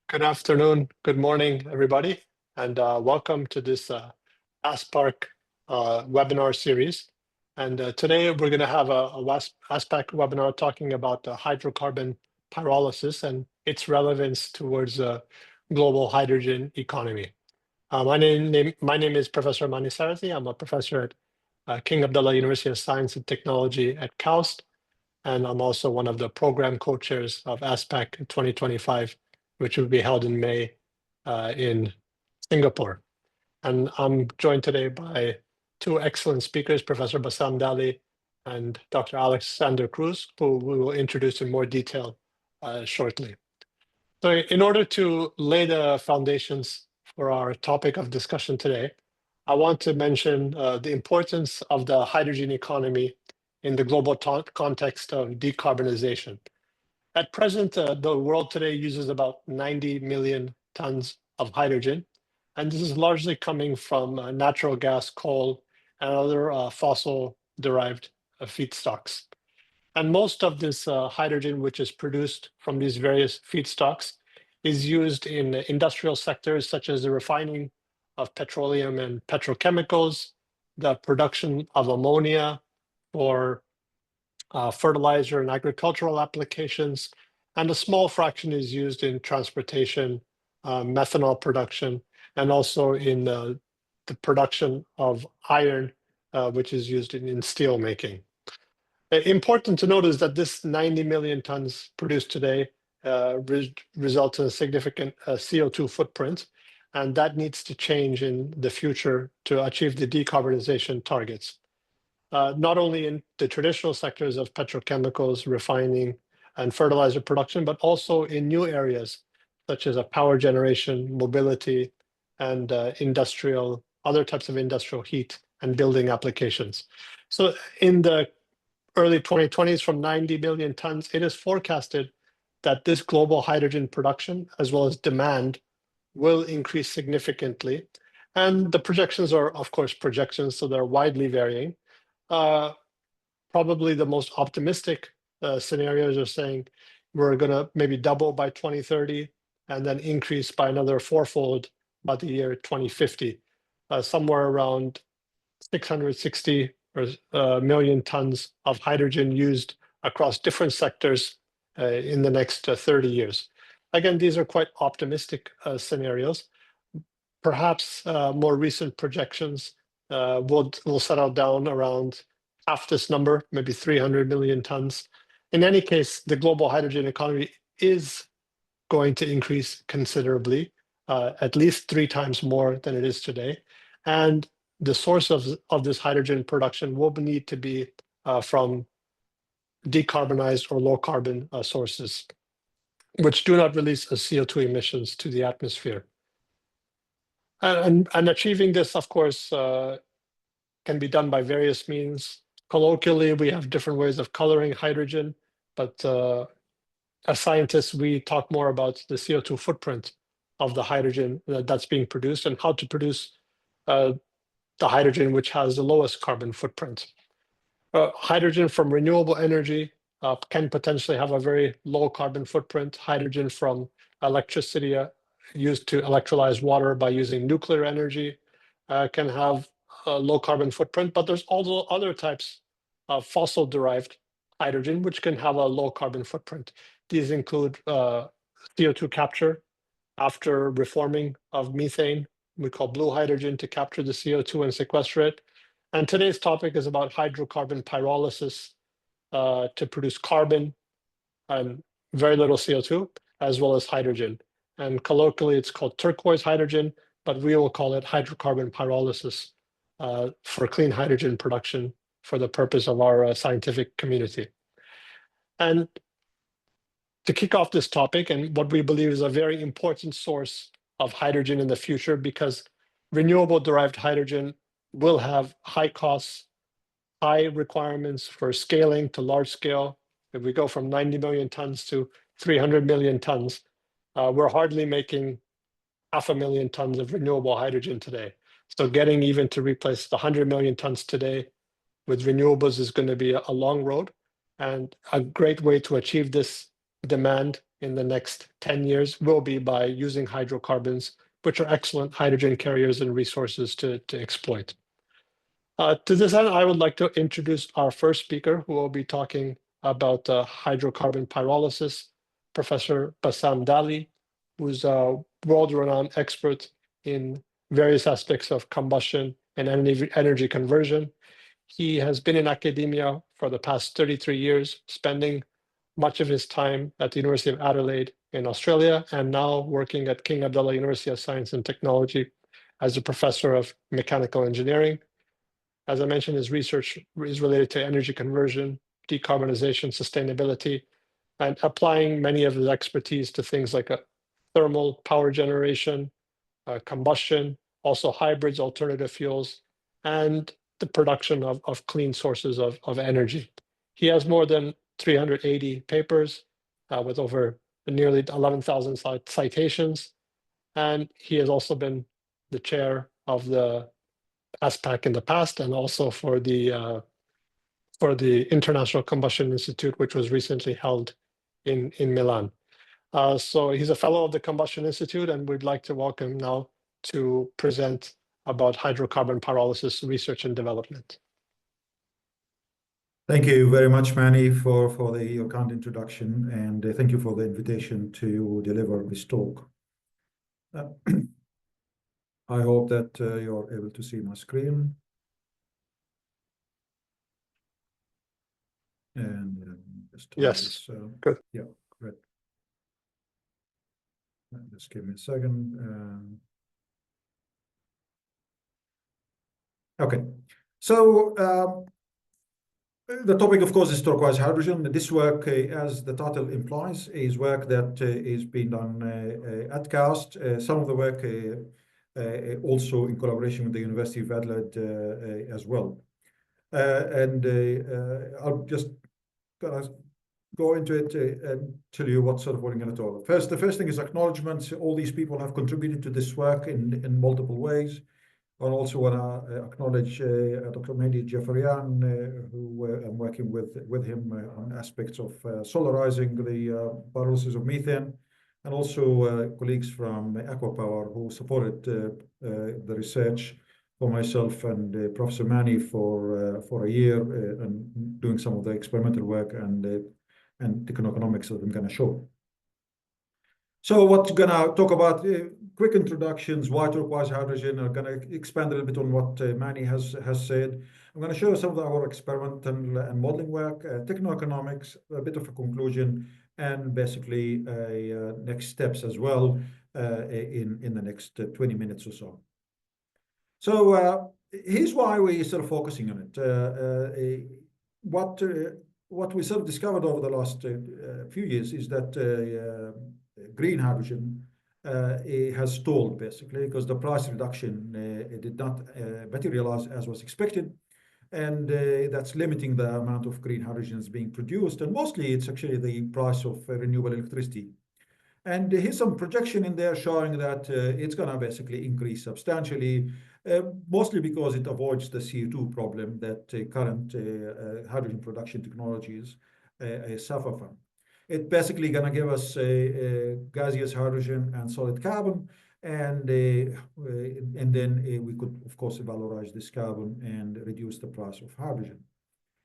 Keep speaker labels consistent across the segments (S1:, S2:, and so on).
S1: Good afternoon, good morning, everybody, and welcome to this ASPARC webinar series. And today we're going to have a ASPARC webinar talking about hydrocarbon pyrolysis and its relevance towards global hydrogen economy. My name is Professor Mani Sarathy. I'm a professor at King Abdullah University of Science and Technology at KAUST, and I'm also one of the program co-chairs of ASPAC 2025, which will be held in May in Singapore. And I'm joined today by two excellent speakers, Professor Bassam and Dr. Alex Cruz, who we will introduce in more detail shortly. So in order to lay the foundations for our topic of discussion today, I want to mention the importance of the hydrogen economy in the global context of decarbonization. At present, the world today uses about 90 million tons of hydrogen, and this is largely coming from natural gas, coal, and other fossil-derived feedstocks. And most of this hydrogen, which is produced from these various feedstocks, is used in industrial sectors such as the refining of petroleum and petrochemicals, the production of ammonia for fertilizer and agricultural applications, and a small fraction is used in transportation, methanol production, and also in the production of iron, which is used in steel making. Important to note is that this 90 million tons produced today results in a significant CO2 footprint, and that needs to change in the future to achieve the decarbonization targets. Not only in the traditional sectors of petrochemicals, refining, and fertilizer production, but also in new areas such as power generation, mobility, and other types of industrial heat and building applications. So in the early 2020s, from 90 million tons, it is forecasted that this global hydrogen production, as well as demand, will increase significantly. And the projections are, of course, projections, so they're widely varying. Probably the most optimistic scenarios are saying we're going to maybe double by 2030 and then increase by another fourfold by the year 2050, somewhere around 660 million tons of hydrogen used across different sectors in the next 30 years. Again, these are quite optimistic scenarios. Perhaps more recent projections will settle down around half this number, maybe 300 million tons. In any case, the global hydrogen economy is going to increase considerably, at least 3 times more than it is today. And the source of this hydrogen production will need to be from decarbonized or low carbon sources, which do not release CO2 emissions to the atmosphere. And achieving this, of course, can be done by various means. Colloquially, we have different ways of coloring hydrogen, but as scientists, we talk more about the CO2 footprint of the hydrogen that's being produced and how to produce the hydrogen which has the lowest carbon footprint. Hydrogen from renewable energy can potentially have a very low carbon footprint. Hydrogen from electricity used to electrolyze water by using nuclear energy can have a low carbon footprint, but there's also other types of fossil-derived hydrogen which can have a low carbon footprint. These include CO2 capture after reforming of methane. We call blue hydrogen to capture the CO2 and sequester it. And today's topic is about hydrocarbon pyrolysis to produce carbon and very little CO2, as well as hydrogen. And colloquially, it's called turquoise hydrogen, but we will call it hydrocarbon pyrolysis for clean hydrogen production for the purpose of our scientific community. And to kick off this topic, and what we believe is a very important source of hydrogen in the future, because renewable derived hydrogen will have high costs, high requirements for scaling to large scale. If we go from 90 million tons to 300 million tons, we're hardly making 500,000 tons of renewable hydrogen today. So getting even to replace the 100 million tons today with renewables is going to be a long road. And a great way to achieve this demand in the next 10 years will be by using hydrocarbons, which are excellent hydrogen carriers and resources to exploit. To this end, I would like to introduce our first speaker, who will be talking about hydrocarbon pyrolysis, Professor Bassam Dali, who's a world-renowned expert in various aspects of combustion and energy conversion. He has been in academia for the past 33 years, spending much of his time at the University of Adelaide in Australia, and now working at King Abdullah University of Science and Technology as a professor of mechanical engineering. As I mentioned, his research is related to energy conversion, decarbonization, sustainability, and applying many of his expertise to things like thermal power generation, combustion, also hybrids, alternative fuels, and the production of clean sources of energy. He has more than 380 papers with over nearly 11,000 citations, and he has also been the chair of the ASPAC in the past, and also for the International Combustion Institute, which was recently held in Milan. So he's a fellow of the Combustion Institute, and we'd like to welcome him now to present about hydrocarbon pyrolysis research and development.
S2: Thank you very much, Manny, for your kind introduction, and thank you for the invitation to deliver this talk. I hope that you're able to see my screen. And
S1: yes, good.
S2: Yeah, great. Just give me a second. Okay, so the topic, of course, is turquoise hydrogen. This work, as the title implies, is work that is being done at CAST. Some of the work also in collaboration with the University of Adelaide as well. And I'll just go into it and tell you what sort of what I'm going to talk about. The first thing is acknowledgements. All these people have contributed to this work in multiple ways. I also want to acknowledge Dr. Mehdi Jafarian, who I'm working with him on aspects of solarizing the pyrolysis of methane, and also colleagues from Aquapower who supported the research for myself and Professor Mani for a year and doing some of the experimental work and techno-economics that I'm going to show. So what we're going to talk about, quick introductions, why turquoise hydrogen. I'm going to expand a little bit on what Manny has said. I'm going to show some of our experimental and modeling work, techno-economics, a bit of a conclusion, and basically next steps as well in the next 20 minutes or so. So here's why we're sort of focusing on it. What we sort of discovered over the last few years is that green hydrogen has stalled, basically, because the price reduction did not materialize as was expected. And that's limiting the amount of green hydrogen that's being produced. And mostly it's actually the price of renewable electricity. And here's some projection in there showing that it's going to basically increase substantially, mostly because it avoids the CO2 problem that current hydrogen production technologies suffer from. It's basically going to give us gaseous hydrogen and solid carbon, and then we could, of course, valorize this carbon and reduce the price of hydrogen.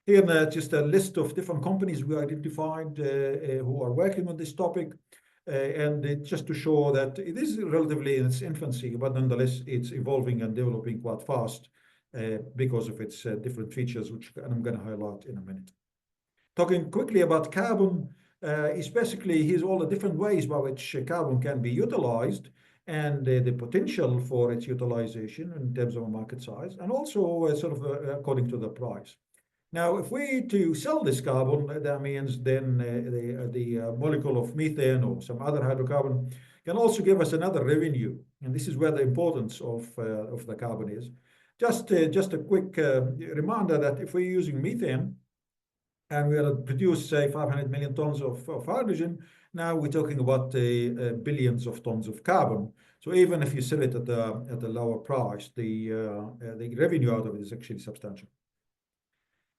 S2: Here, just a list of different companies we identified who are working on this topic, and just to show that it is relatively in its infancy, but nonetheless, it's evolving and developing quite fast because of its different features, which I'm going to highlight in a minute. Talking quickly about carbon, is basically here's all the different ways by which carbon can be utilized and the potential for its utilization in terms of a market size, and also sort of according to the price. Now, if we to sell this carbon, that means then the molecule of methane or some other hydrocarbon can also give us another revenue, and this is where the importance of the carbon is. Just a quick reminder that if we're using methane, and we will produce, say, 500 million tons of hydrogen, now we're talking about billions of tons of carbon. So even if you sell it at a lower price, the revenue out of it is actually substantial.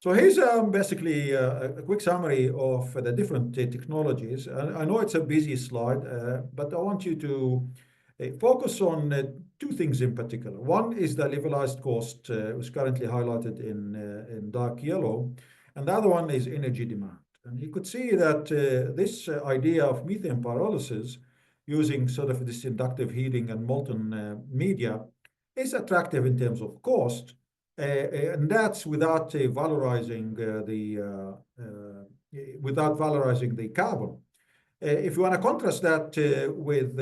S2: So here's basically a quick summary of the different technologies. I know it's a busy slide, but I want you to focus on two things in particular. One is the levelized cost, which is currently highlighted in dark yellow, and the other one is energy demand. And you could see that this idea of methane pyrolysis using sort of this inductive heating and molten media is attractive in terms of cost. And that's without valorizing the carbon. If you want to contrast that with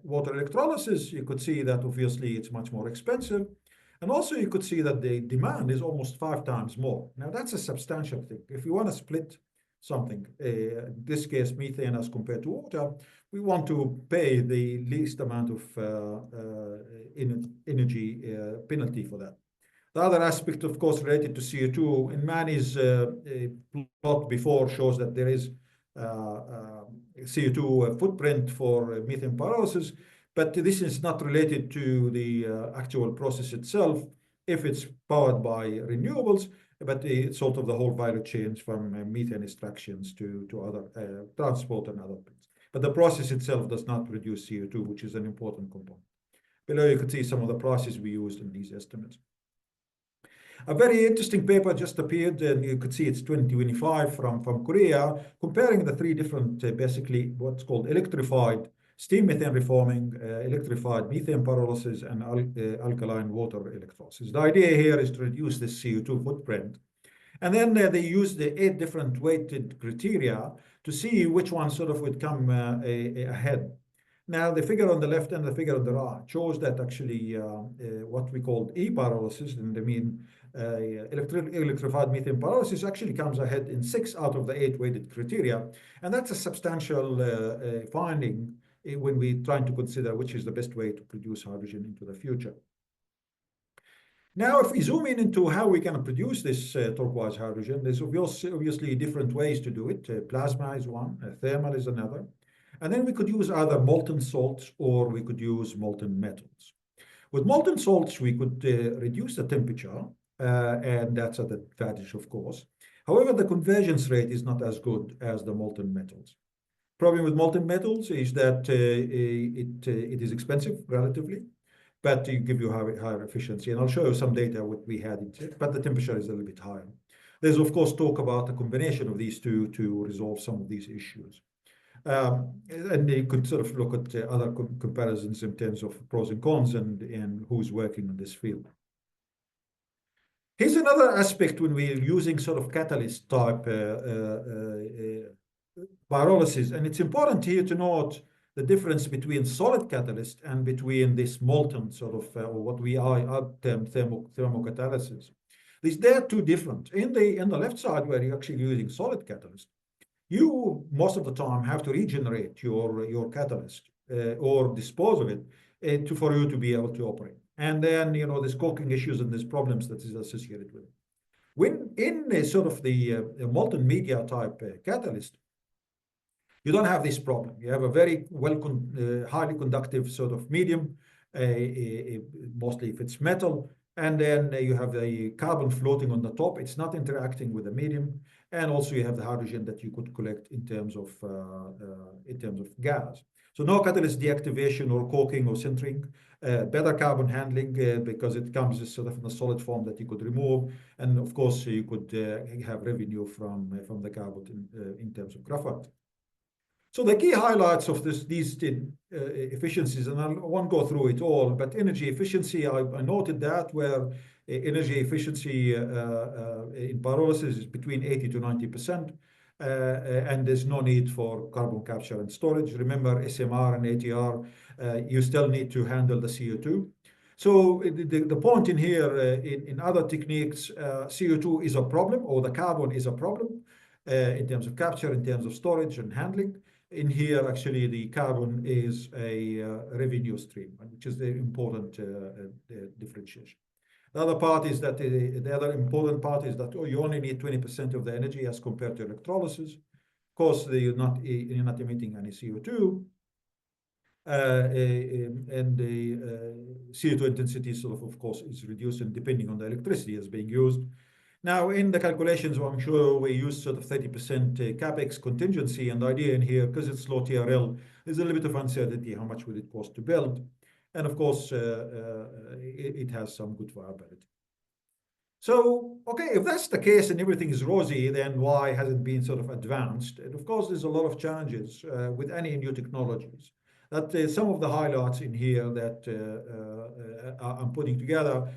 S2: water electrolysis, you could see that obviously it's much more expensive. And also you could see that the demand is almost 5 times more. Now that's a substantial thing. If you want to split something, in this case methane as compared to water, we want to pay the least amount of energy penalty for that. The other aspect, of course, related to CO2, in Mani's plot before shows that there is CO2 footprint for methane pyrolysis, but this is not related to the actual process itself if it's powered by renewables, but it's sort of the whole value chain from methane extractions to other transport and other things. But the process itself does not produce CO2, which is an important component. Below you can see some of the prices we used in these estimates. A very interesting paper just appeared, and you could see it's 2025 from Korea, comparing the 3 different, basically what's called electrified steam methane reforming, electrified methane pyrolysis, and alkaline water electrolysis. The idea here is to reduce the CO2 footprint. And then they used the 8 different weighted criteria to see which one sort of would come ahead. Now, the figure on the left and the figure on the right shows that actually what we call e-pyrolysis, and I mean electrified methane pyrolysis, actually comes ahead in 6 out of the 8 weighted criteria. And that's a substantial finding when we're trying to consider which is the best way to produce hydrogen into the future. Now, if we zoom in into how we can produce this turquoise hydrogen, there's obviously different ways to do it. Plasma is one, thermal is another. And then we could use either molten salts or we could use molten metals. With molten salts, we could reduce the temperature, and that's an advantage, of course. However, the convergence rate is not as good as the molten metals. Problem with molten metals is that it is expensive relatively, but it gives you higher efficiency. And I'll show you some data what we had, but the temperature is a little bit higher. There's, of course, talk about a combination of these two to resolve some of these issues. And you could sort of look at other comparisons in terms of pros and cons and who's working in this field. Here's another aspect when we're using sort of catalyst type pyrolysis. And it's important here to note the difference between solid catalyst and between this molten sort of, or what we are term thermocatalysis. They're two different. In the left side, where you're actually using solid catalyst, you most of the time have to regenerate your catalyst or dispose of it for you to be able to operate. And then, you know, there's caulking issues and there's problems that is associated with it. When in sort of the molten media type catalyst, you don't have this problem. You have a very highly conductive sort of medium, mostly if it's metal, and then you have the carbon floating on the top. It's not interacting with the medium, and also you have the hydrogen that you could collect in terms of gas. So no catalyst deactivation or caulking or sintering. Better carbon handling because it comes sort of in a solid form that you could remove, and of course you could have revenue from the carbon in terms of graphite. So the key highlights of these efficiencies, and I won't go through it all, but energy efficiency, I noted that where energy efficiency in pyrolysis is between 80 to 90%, and there's no need for carbon capture and storage. Remember, SMR and ATR, you still need to handle the CO2. So the point in here, in other techniques, CO2 is a problem, or the carbon is a problem in terms of capture, in terms of storage and handling. In here, actually, the carbon is a revenue stream, which is the important differentiation. The other part is that the other important part is that you only need 20% of the energy as compared to electrolysis. Of course, you're not emitting any CO2. And the CO2 intensity, sort of course, is reduced, and depending on the electricity that's being used. Now, in the calculations, I'm sure we use sort of 30% capex contingency, and the idea in here, because it's low TRL, there's a little bit of uncertainty how much will it cost to build, and of course, it has some good viability. So, okay, if that's the case and everything is rosy, then why hasn't been sort of advanced? And of course, there's a lot of challenges with any new technologies. That some of the highlights in here that I'm putting together,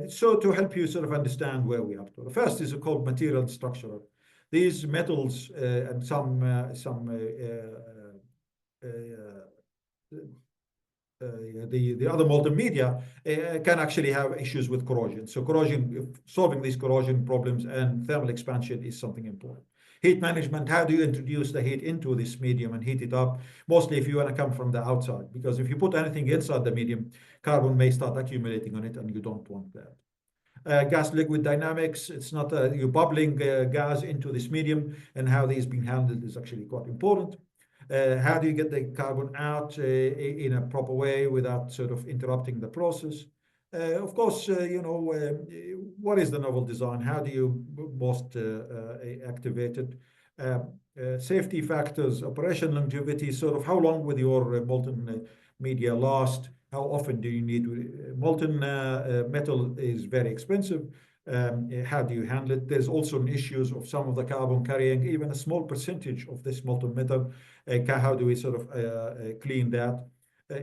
S2: so to help you sort of understand where we are. The first is called material and structural. These metals and some the other multimedia can actually have issues with corrosion. So corrosion, solving these corrosion problems and thermal expansion is something important. Heat management, how do you introduce the heat into this medium and heat it up? Mostly if you want to come from the outside, because if you put anything inside the medium, carbon may start accumulating on it and you don't want that. Gas liquid dynamics, it's not you're bubbling gas into this medium, and how these being handled is actually quite important. How do you get the carbon out in a proper way without sort of interrupting the process? Of course, what is the novel design? How do you most activate it? Safety factors, operation longevity, sort of how long will your molten media last? How often do you need? Molten metal is very expensive. How do you handle it? There's also issues of some of the carbon carrying, even a small percentage of this molten metal. How do we sort of clean that?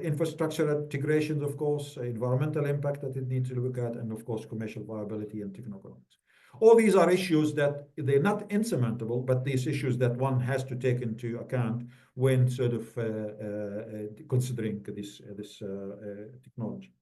S2: Infrastructure integrations, of course, environmental impact that it needs to look at, and of course, commercial viability and techno-economics. All these are issues that they're not insurmountable, but these issues that one has to take into account when sort of considering this technology.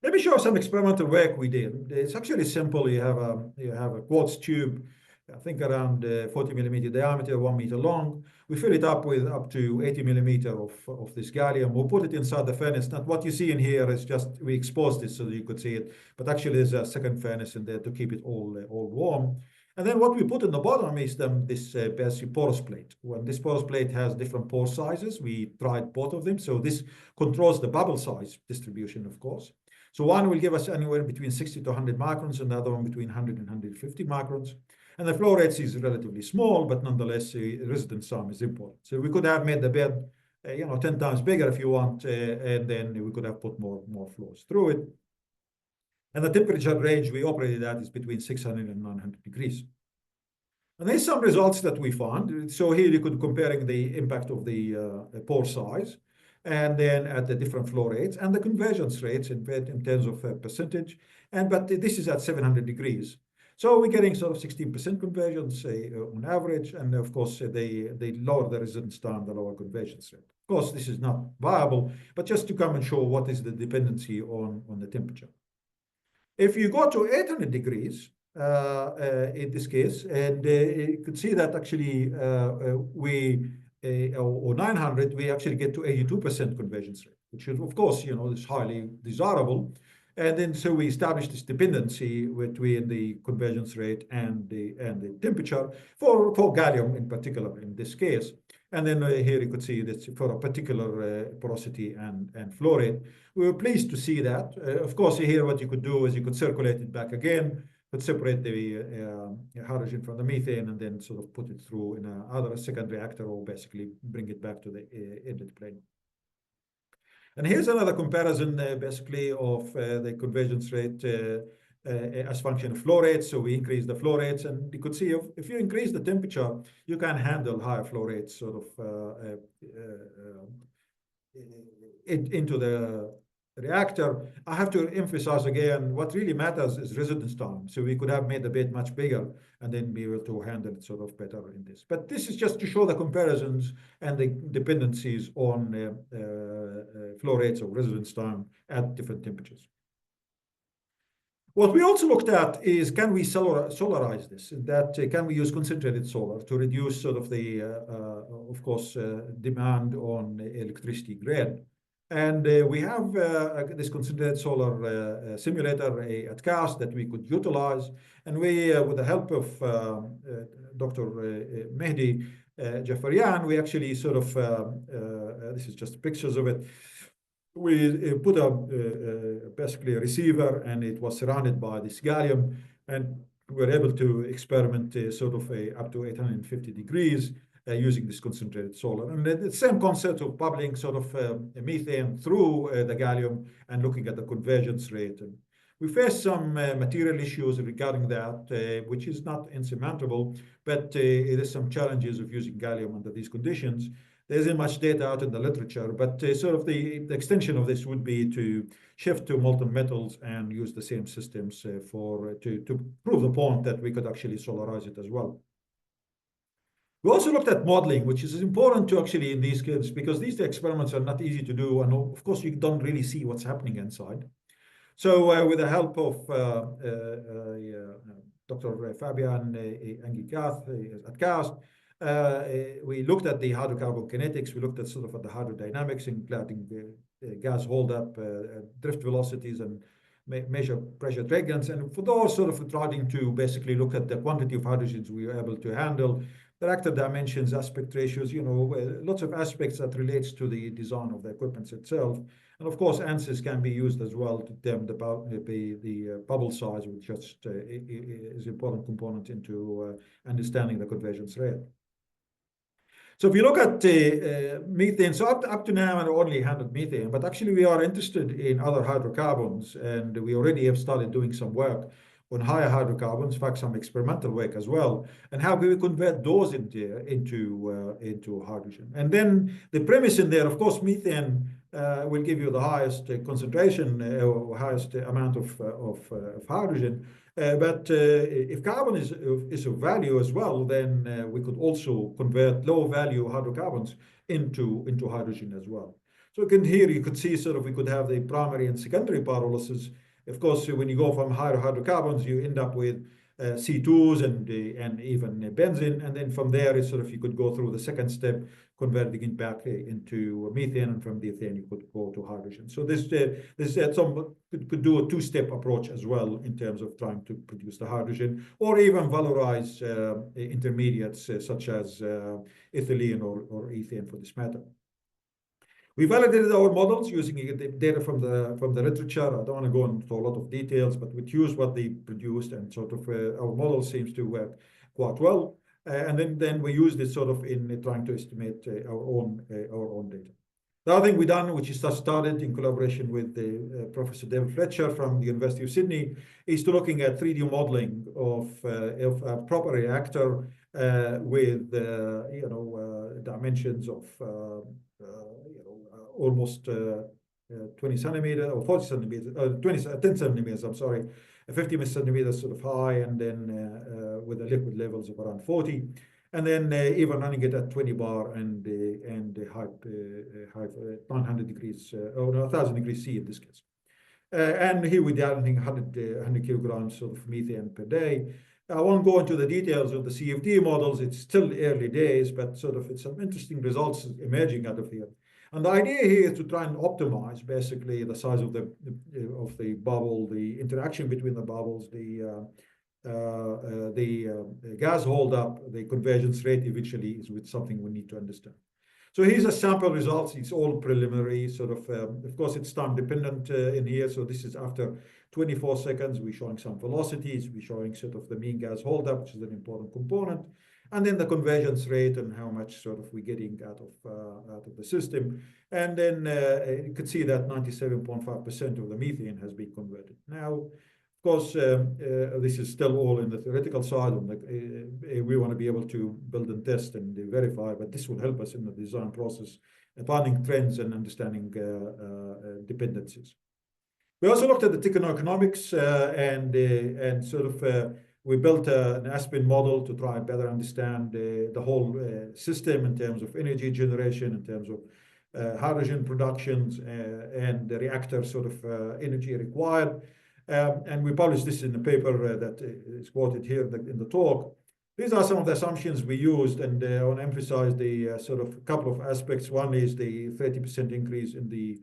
S2: Let me show some experimental work we did. It's actually simple. You have a quartz tube, I think around 40 millimeter diameter, 1 meter long. We fill it up with up to 80 millimeter of this gallium. We'll put it inside the furnace. Now, what you see in here is just, we exposed it so that you could see it, but actually there's a second furnace in there to keep it all warm. And then what we put in the bottom is this basically porous plate. When this porous plate has different pore sizes, we tried both of them. So this controls the bubble size distribution, of course. So one will give us anywhere between 60 to 100 microns, and the other one between 100 and 150 microns. And the flow rates is relatively small, but nonetheless, residence time is important. So we could have made the bed, 10 times bigger if you want, and then we could have put more flows through it. And the temperature range we operated at is between 600 and 900 degrees. And there's some results that we found. So here you could comparing the impact of the pore size, and then at the different flow rates and the convergence rates in terms of percentage. But this is at 700 degrees. So we're getting sort of 16% convergence on average. And of course, they lower the residence time, the lower convergence rate. Of course, this is not viable, but just to come and show what is the dependency on the temperature. If you go to 800 degrees, in this case, and you could see that actually or 900, we actually get to 82% convergence rate, which is, of course, is highly desirable. And then so we established this dependency between the convergence rate and the temperature for gallium in particular in this case. And then here you could see that for a particular porosity and flow rate. We were pleased to see that. Of course, here what you could do is you could circulate it back again, but separate the hydrogen from the methane, and then sort of put it through in either a second reactor or basically bring it back to the inlet plane. And here's another comparison basically of the convergence rate as function of flow rates. So we increase the flow rates, and you could see if you increase the temperature, you can handle higher flow rates sort of into the reactor. I have to emphasize again, what really matters is residence time. So we could have made the bed much bigger and then be able to handle it sort of better in this. But this is just to show the comparisons and the dependencies on flow rates or residence time at different temperatures. What we also looked at is, can we solarize this? That can we use concentrated solar to reduce sort of the, of course, demand on electricity grid? And we have this concentrated solar simulator at CAST that we could utilize. And we, with the help of Dr. Mehdi Jafarian, we actually sort of, this is just pictures of it. We put basically a receiver, and it was surrounded by this gallium. And we're able to experiment sort of up to 850 degrees using this concentrated solar. And the same concept of bubbling sort of methane through the gallium and looking at the convergence rate. And we face some material issues regarding that, which is not insurmountable, but there is some challenges of using gallium under these conditions. There isn't much data out in the literature, but sort of the extension of this would be to shift to molten metals and use the same systems to prove the point that we could actually solarize it as well. We also looked at modeling, which is important to actually in these kids because these experiments are not easy to do, and of course you don't really see what's happening inside. So with the help of Dr. Fabian Angikath at CAST, we looked at the hydrocarbon kinetics. We looked at sort of at the hydrodynamics, including the gas holdup, drift velocities, and measure pressure gradients. And for those sort of trying to basically look at the quantity of hydrogens we were able to handle, the reactor dimensions, aspect ratios, lots of aspects that relates to the design of the equipment itself. And of course, ANSYS can be used as well to determine the bubble size, which just is an important component into understanding the convergence rate. So if you look at methane, so up to now I only handled methane, but actually we are interested in other hydrocarbons, and we already have started doing some work on higher hydrocarbons, in fact, some experimental work as well, and how we convert those into hydrogen. And then the premise in there, of course, methane will give you the highest concentration or highest amount of hydrogen. But if carbon is of value as well, then we could also convert low-value hydrocarbons into hydrogen as well. So here you could see sort of we could have the primary and secondary pyrolysis. Of course, when you go from higher hydrocarbons, you end up with C2s and even benzene, and then from there, it's sort of you could go through the second step, converting it back into methane, and from methane you could go to hydrogen. So this could do a two-step approach as well in terms of trying to produce the hydrogen, or even valorize intermediates such as ethylene or ethane for this matter. We validated our models using data from the literature. I don't want to go into a lot of details, but we use what they produced, and sort of our model seems to work quite well. And then we use this sort of in trying to estimate our own data. The other thing we done, which is started in collaboration with Professor David Fletcher from the University of Sydney, is to looking at 3D modeling of a proper reactor with dimensions of almost 20 centimeters or 40 centimeters, 10 centimeters, I'm sorry, 50 centimeters sort of high, and then with the liquid levels of around 40. And then even running it at 20 bar and high 900 degrees, or 1,000 degrees C in this case. And here we're down 100 kilograms of methane per day. I won't go into the details of the CFD models. It's still early days, but sort of it's some interesting results emerging out of here. And the idea here is to try and optimize basically the size of the bubble, the interaction between the bubbles, the gas holdup, the convergence rate eventually is with something we need to understand. So here's a sample results. It's all preliminary, sort of course, it's time dependent in here. So this is after 24 seconds. We're showing some velocities. We're showing sort of the mean gas holdup, which is an important component. And then the convergence rate and how much sort of we're getting out of the system. And then you could see that 97.5% of the methane has been converted. Now, of course, this is still all in the theoretical side, and we want to be able to build and test and verify, but this will help us in the design process, finding trends and understanding dependencies. We also looked at the techno-economics and sort of we built an Aspen model to try and better understand the whole system in terms of energy generation, in terms of hydrogen productions, and the reactor sort of energy required. And we published this in the paper that is quoted here in the talk. These are some of the assumptions we used, and I want to emphasize the sort of couple of aspects. One is the 30% increase in the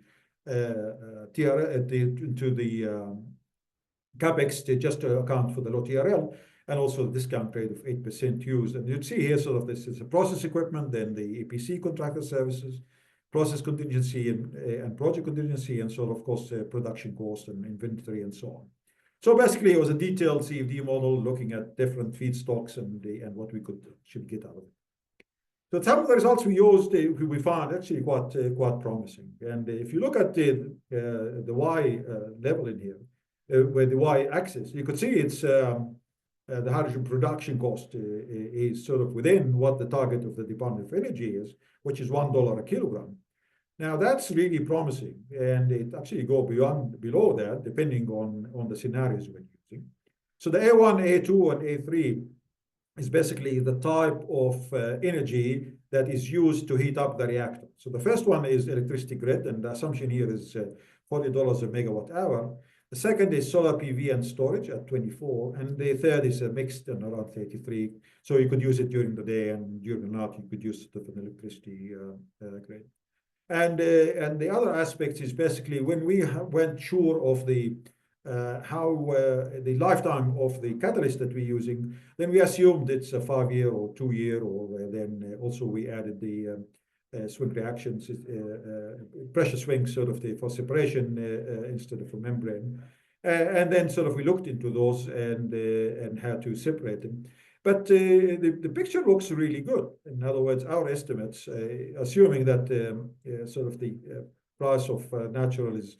S2: CapEx just to account for the low TRL, and also the discount rate of 8% used. And you'd see here sort of this is a process equipment, then the EPC contractor services, process contingency and project contingency, and sort of course production cost and inventory and so on. So basically, it was a detailed CFD model looking at different feedstocks and what we should get out of it. So some of the results we used, we found actually quite promising. And if you look at the Y level in here, where the Y axis, you could see it's the hydrogen production cost is sort of within what the target of the Department of Energy is, which is $1 a kilogram. Now that's really promising, and it actually go below that depending on the scenarios we're using. So the A1, A2, and A3 is basically the type of energy that is used to heat up the reactor. So the first one is electricity grid, and the assumption here is $40 a megawatt hour. The second is solar PV and storage at 24, and the third is a mixed and around 33. So you could use it during the day, and during the night you could use it for an electricity grid. And the other aspect is basically when we weren't sure of the lifetime of the catalyst that we're using, then we assumed it's a 5-year or 2-year, or then also we added the swing reactions, pressure swings, sort of for separation instead of a membrane. And then sort of we looked into those and how to separate them. But the picture looks really good. In other words, our estimates, assuming that sort of the price of natural is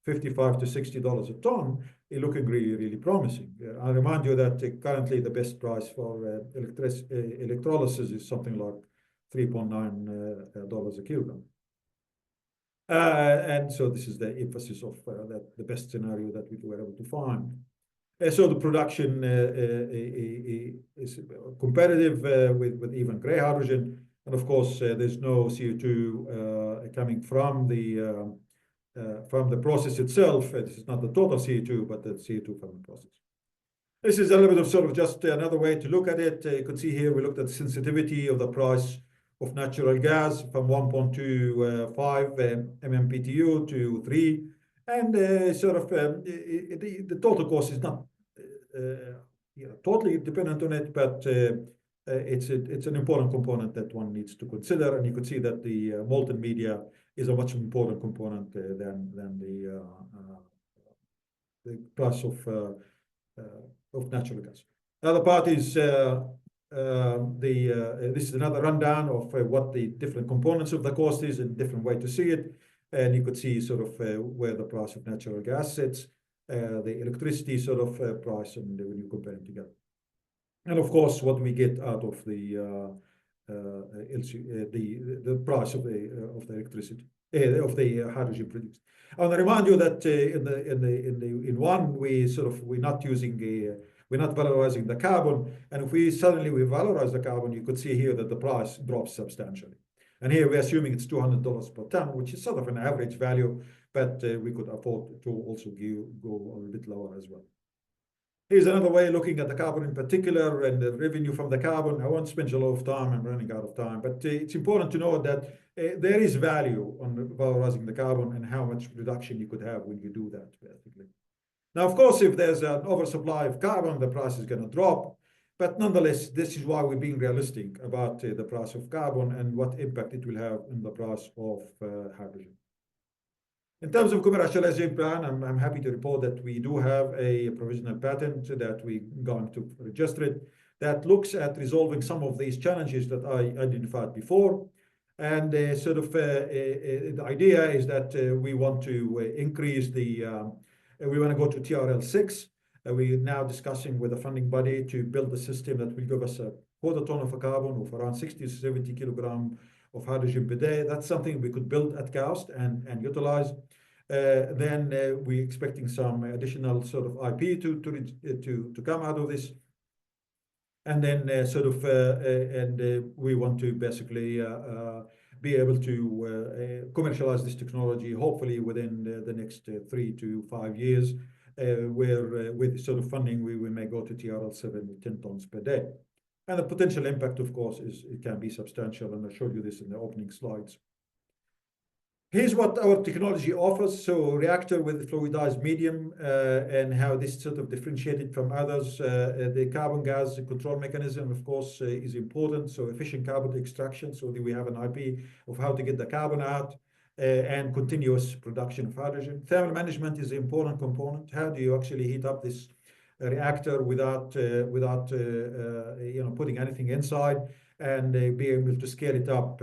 S2: $55 to $60 a ton, is looking really, really promising. I remind you that currently the best price for electrolysis is something like $3.9 a kilogram. And so this is the emphasis of the best scenario that we were able to find. So the production is competitive with even gray hydrogen. And of course, there's no CO2 coming from the process itself. This is not the total CO2, but the CO2 from the process. This is a little bit of sort of just another way to look at it. You could see here we looked at the sensitivity of the price of natural gas from 1.25 MMBTU to 3. And sort of the total cost is not totally dependent on it, but it's an important component that one needs to consider. And you could see that the molten media is a much important component than the price of natural gas. The other part is this is another rundown of what the different components of the cost is and different way to see it. And you could see sort of where the price of natural gas sits, the electricity sort of price, and when you compare them together. And of course, what we get out of the price of the electricity of the hydrogen produced. I want to remind you that in one we're not using we're not valorizing the carbon, and if we valorize the carbon, you could see here that the price drops substantially. And here we're assuming it's $200 per ton, which is sort of an average value, but we could afford to also go a little bit lower as well. Here's another way looking at the carbon in particular and the revenue from the carbon. I won't spend a lot of time, I'm running out of time, but it's important to know that there is value on valorizing the carbon and how much reduction you could have when you do that, basically. Now, of course, if there's an oversupply of carbon, the price is going to drop. But nonetheless, this is why we're being realistic about the price of carbon and what impact it will have on the price of hydrogen. In terms of commercialization plan, I'm happy to report that we do have a provisional patent that we're going to register it that looks at resolving some of these challenges that I identified before. And the idea is that we want to increase we want to go to TRL6. We're now discussing with the funding body to build a system that will give us a quarter ton of carbon of around 60 to 70 kilogram of hydrogen per day. That's something we could build at cost and utilize. Then we're expecting some additional sort of IP to come out of this. And then we want to basically be able to commercialize this technology, hopefully within the next 3 to 5 years, where with sort of funding, we may go to TRL7, 10 tons per day. And the potential impact, of course, it can be substantial, and I showed you this in the opening slides. Here's what our technology offers. So reactor with fluidized medium and how this sort of differentiated from others. The carbon gas control mechanism, of course, is important. So efficient carbon extraction. So we have an IP of how to get the carbon out. and continuous production of hydrogen. Thermal management is an important component. How do you actually heat up this reactor without putting anything inside, and be able to scale it up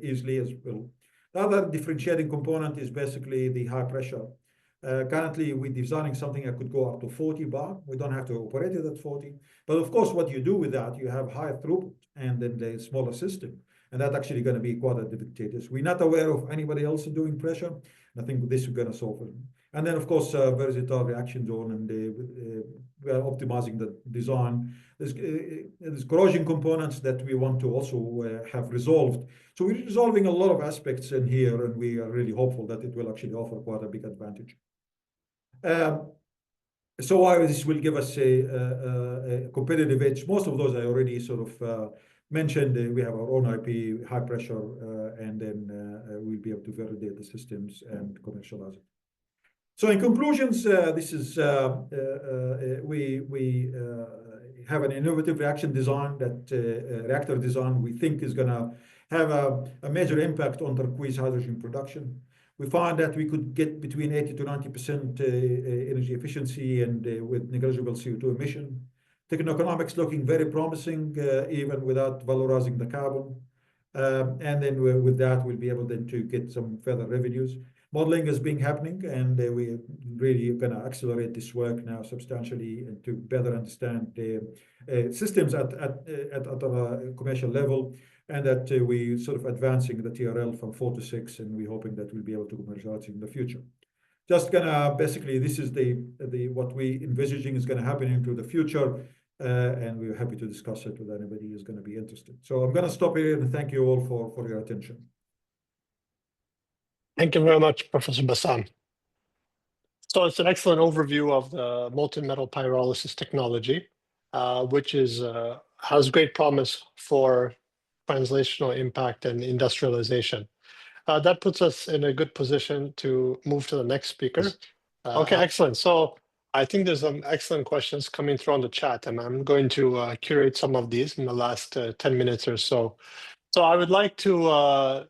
S2: easily as well. The other differentiating component is basically the high pressure. Currently, we're designing something that could go up to 40 bar. We don't have to operate it at 40. But of course, what you do with that, you have higher throughput and then the smaller system. And that's actually going to be quite advantageous. We're not aware of anybody else doing pressure. I think this is going to solve it. And then, of course, versatile reaction zone, and we are optimizing the design. There's corrosion components that we want to also have resolved. So we're resolving a lot of aspects in here, and we are really hopeful that it will actually offer quite a big advantage. So why this will give us a competitive edge? Most of those I already sort of mentioned. We have our own IP, high pressure, and then we'll be able to validate the systems and commercialize it. So in conclusions, this is we have an innovative reaction design that reactor design we think is going to have a major impact on turquoise hydrogen production. We find that we could get between 80 to 90% energy efficiency and with negligible CO2 emission. Techno-economics looking very promising, even without valorizing the carbon. And then with that, we'll be able then to get some further revenues. Modeling is happening, and we're really going to accelerate this work now substantially and to better understand the systems at a commercial level, and that we sort of advancing the TRL from 4 to 6, and we're hoping that we'll be able to commercialize in the future. Just gonna basically, this is the what we envisaging is going to happen into the future, and we're happy to discuss it with anybody who's going to be interested. So I'm going to stop here and thank you all for your attention.
S1: Thank you very much, Professor Bassam. So it's an excellent overview of the molten metal pyrolysis technology, which has great promise for translational impact and industrialization. That puts us in a good position to move to the next speaker. Okay, excellent. So I think there's some excellent questions coming through on the chat, and I'm going to curate some of these in the last 10 minutes or so. So I would like to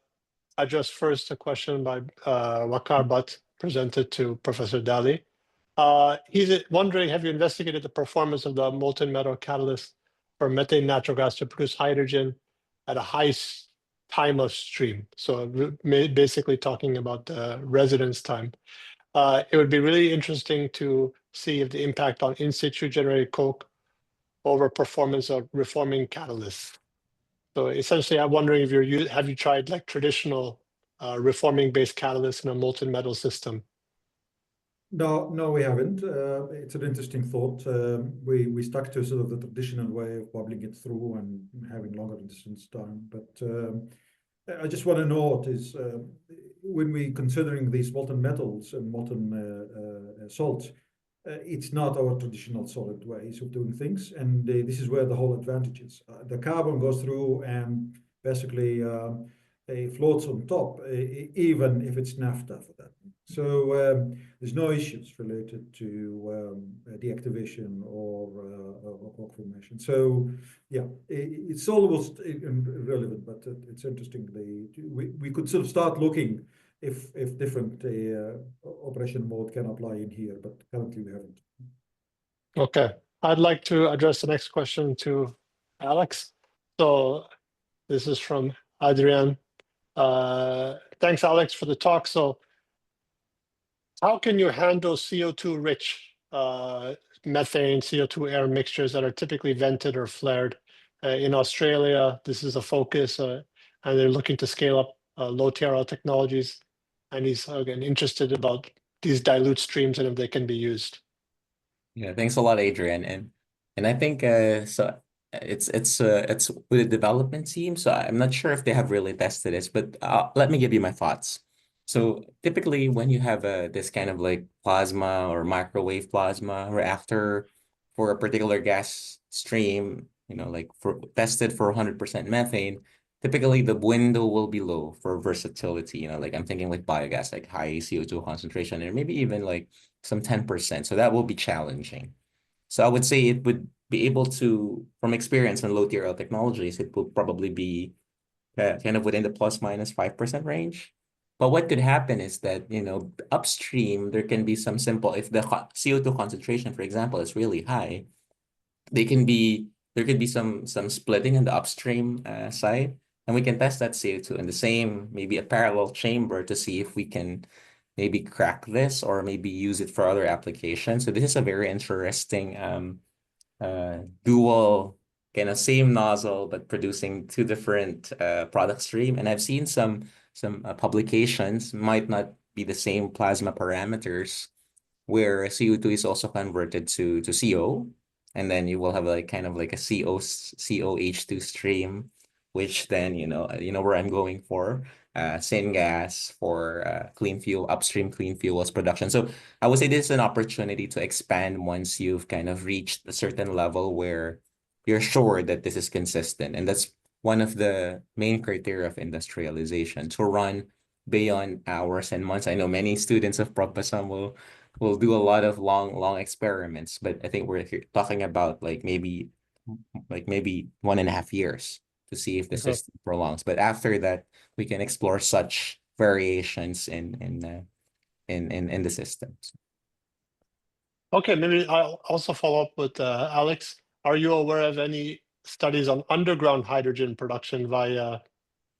S1: address first a question by Waqar Butt, presented to Professor Dali. He's wondering, have you investigated the performance of the molten metal catalyst for methane natural gas to produce hydrogen at a high time of stream? So basically talking about the residence time. It would be really interesting to see if the impact on in-situ generated coke over performance of reforming catalysts. So essentially, I'm wondering if have you tried like traditional reforming-based catalysts in a molten metal system?
S2: No, we haven't. It's an interesting thought. We stuck to sort of the traditional way of bubbling it through and having longer distance time. But I just want to note is when we considering these molten metals and molten salts, it's not our traditional solid ways of doing things, and this is where the whole advantage is. The carbon goes through and basically floats on top, even if it's naphtha for that. So there's no issues related to deactivation or rock formation. So yeah, it's almost irrelevant, but it's interesting. We could sort of start looking if different operation mode can apply in here, but currently we haven't.
S1: Okay, I'd like to address the next question to Alex. So this is from Adrian. Thanks, Alex, for the talk. So how can you handle CO2 rich methane, CO2 air mixtures that are typically vented or flared? In Australia, this is a focus, and they're looking to scale up low TRL technologies. And he's again interested about these dilute streams and if they can be used.
S3: Yeah, thanks a lot, Adrian. And I think so it's with the development team. So I'm not sure if they have really tested this, but let me give you my thoughts. So typically when you have this kind of like plasma or microwave plasma reactor for a particular gas stream, like tested for 100% methane, typically the window will be low for versatility. Like I'm thinking like biogas, like high CO2 concentration, and maybe even like some 10%. So that will be challenging. So I would say it would be able to, from experience on low TRL technologies, it will probably be kind of within the plus minus 5% range. But what could happen is that, upstream, there can be some simple, if the CO2 concentration, for example, is really high, there could be some splitting in the upstream side, and we can test that CO2 in the same, maybe a parallel chamber to see if we can maybe crack this or maybe use it for other applications. So this is a very interesting dual kind of same nozzle but producing two different product stream. And I've seen some publications, might not be the same plasma parameters, where CO2 is also converted to CO, and then you will have like kind of like a COH2 stream, which then you know where I'm going for syngas for clean fuel, upstream clean fuels production. So I would say this is an opportunity to expand once you've kind of reached a certain level where you're sure that this is consistent, and that's one of the main criteria of industrialization, to run beyond hours and months. I know many students of Prof. Bassam will do a lot of long experiments, but I think we're here talking about like maybe 1.5 years to see if the
S1: Okay.
S3: system prolongs. But after that, we can explore such variations in the systems.
S1: Okay, maybe I'll also follow up with Alex. Are you aware of any studies on underground hydrogen production via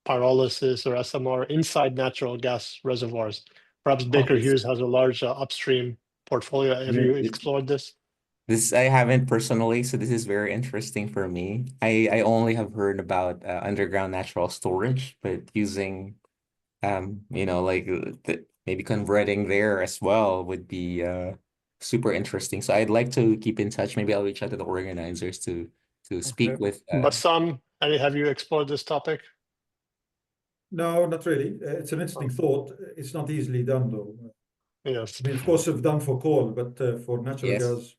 S1: pyrolysis or SMR inside natural gas reservoirs? Perhaps Baker Hughes has a large upstream portfolio. Have you explored this?
S3: This I haven't personally, so this is very interesting for me. I only have heard about underground natural storage, but using like maybe converting there as well would be super interesting. So I'd like to keep in touch. Maybe I'll reach out to the organizers to speak
S1: Okay.
S3: with
S1: Bassam, have you explored this topic?
S2: No, not really. It's an interesting thought. It's not easily done, though.
S1: Yes.
S2: I mean, of course, it's done for coal, but for natural
S3: yes.
S2: gas,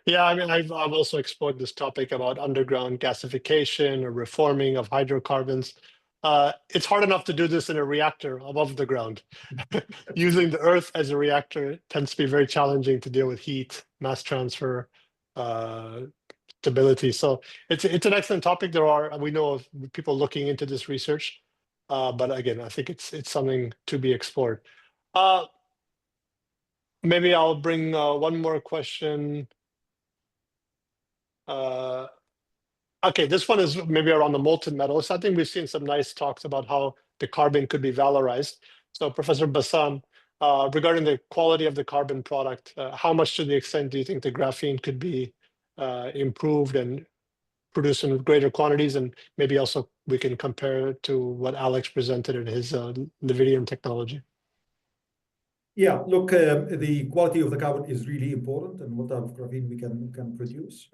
S1: Yeah, I mean, I've also explored this topic about underground gasification or reforming of hydrocarbons. It's hard enough to do this in a reactor above the ground. Using the earth as a reactor tends to be very challenging to deal with heat, mass transfer, stability. So it's an excellent topic. We know of people looking into this research, but again, I think it's something to be explored. Maybe I'll bring one more question. Okay, this one is maybe around the molten metals. I think we've seen some nice talks about how the carbon could be valorized. So Professor Bassam, regarding the quality of the carbon product, how much to the extent do you think the graphene could be improved and produced in greater quantities? And maybe also we can compare it to what Alex presented in his Lividium technology.
S2: Yeah, look, the quality of the carbon is really important, and what type of graphene we can produce.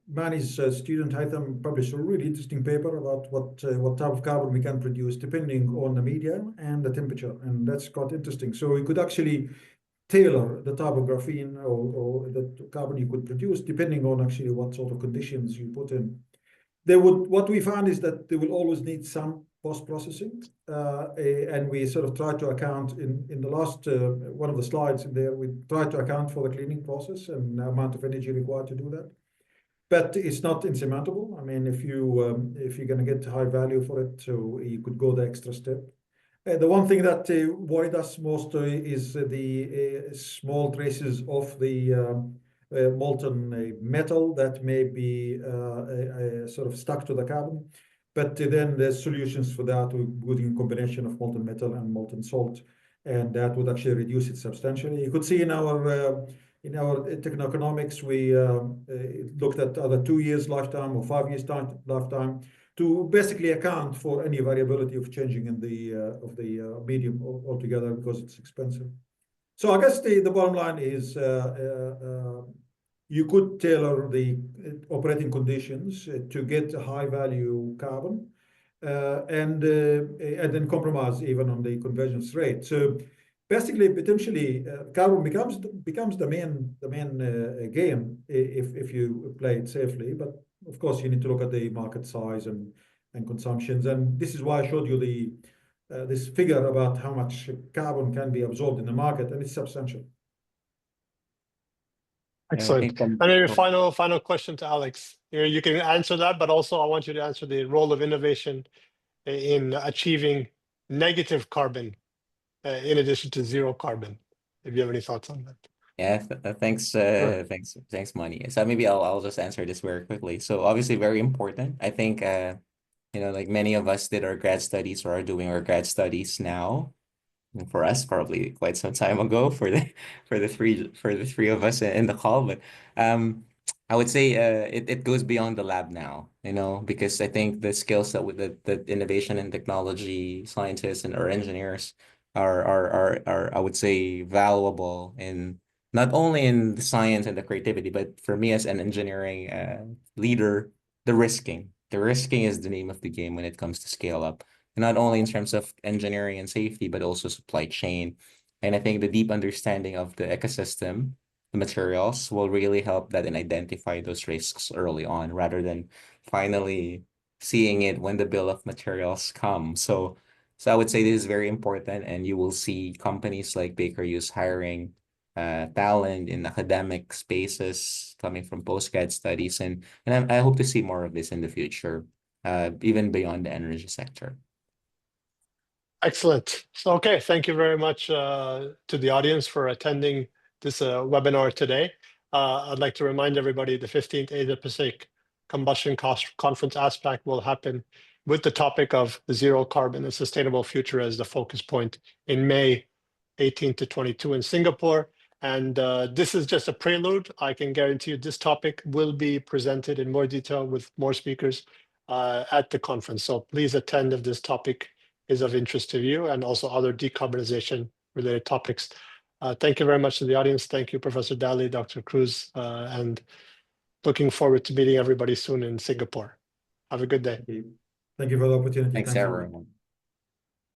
S2: Mani's student Hytham published a really interesting paper about what type of carbon we can produce depending on the medium and the temperature, and that's quite interesting. So we could actually tailor the type of graphene or the carbon you could produce depending on actually what sort of conditions you put in. What we found is that they will always need some post-processing, and we sort of try to account in the last one of the slides in there, we try to account for the cleaning process and the amount of energy required to do that. But it's not insurmountable. I mean, if you're going to get high value for it, so you could go the extra step. The one thing that worried us most is the small traces of the molten metal that may be sort of stuck to the carbon. But then there's solutions for that with a combination of molten metal and molten salt, and that would actually reduce it substantially. You could see in our techno-economics, we looked at either 2 years lifetime or 5 years lifetime to basically account for any variability of changing in the medium altogether because it's expensive. So I guess the bottom line is you could tailor the operating conditions to get a high value carbon and then compromise even on the convergence rate. So basically, potentially, carbon becomes the main game if you play it safely. But of course, you need to look at the market size and consumptions. And this is why I showed you this figure about how much carbon can be absorbed in the market, and it's substantial.
S1: Excellent. And maybe final question to Alex. You can answer that, but also I want you to answer the role of innovation in achieving negative carbon in addition to zero carbon. If you have any thoughts on that.
S3: Yeah, thanks,
S1: Sure.
S3: thanks, Money. So maybe I'll just answer this very quickly. So obviously very important. I think like many of us did our grad studies or are doing our grad studies now. And for us, probably quite some time ago for the three of us in the call. But I would say it goes beyond the lab now, because I think the skills that with the innovation and technology scientists and our engineers are I would say valuable in not only in the science and the creativity, but for me as an engineering leader, the risking. The risking is the name of the game when it comes to scale up, not only in terms of engineering and safety, but also supply chain. And I think the deep understanding of the ecosystem, the materials, will really help that and identify those risks early on rather than finally seeing it when the bill of materials come. So I would say this is very important, and you will see companies like Baker Hughes hiring talent in academic spaces coming from postgrad studies, and I hope to see more of this in the future, even beyond the energy sector.
S1: Excellent. So, okay, thank you very much to the audience for attending this webinar today. I'd like to remind everybody the 15th Asia Pacific Combustion Conference ASPAC will happen with the topic of zero carbon and sustainable future as the focus point in May 18 to 22 in Singapore. And this is just a prelude. I can guarantee you this topic will be presented in more detail with more speakers at the conference. So please attend if this topic is of interest to you, and also other decarbonization related topics. Thank you very much to the audience. Thank you, Professor Daly, Dr. Cruz, and looking forward to meeting everybody soon in Singapore. Have a good day.
S2: Thank you for the opportunity.
S3: Thanks,
S2: Thanks,
S3: everyone.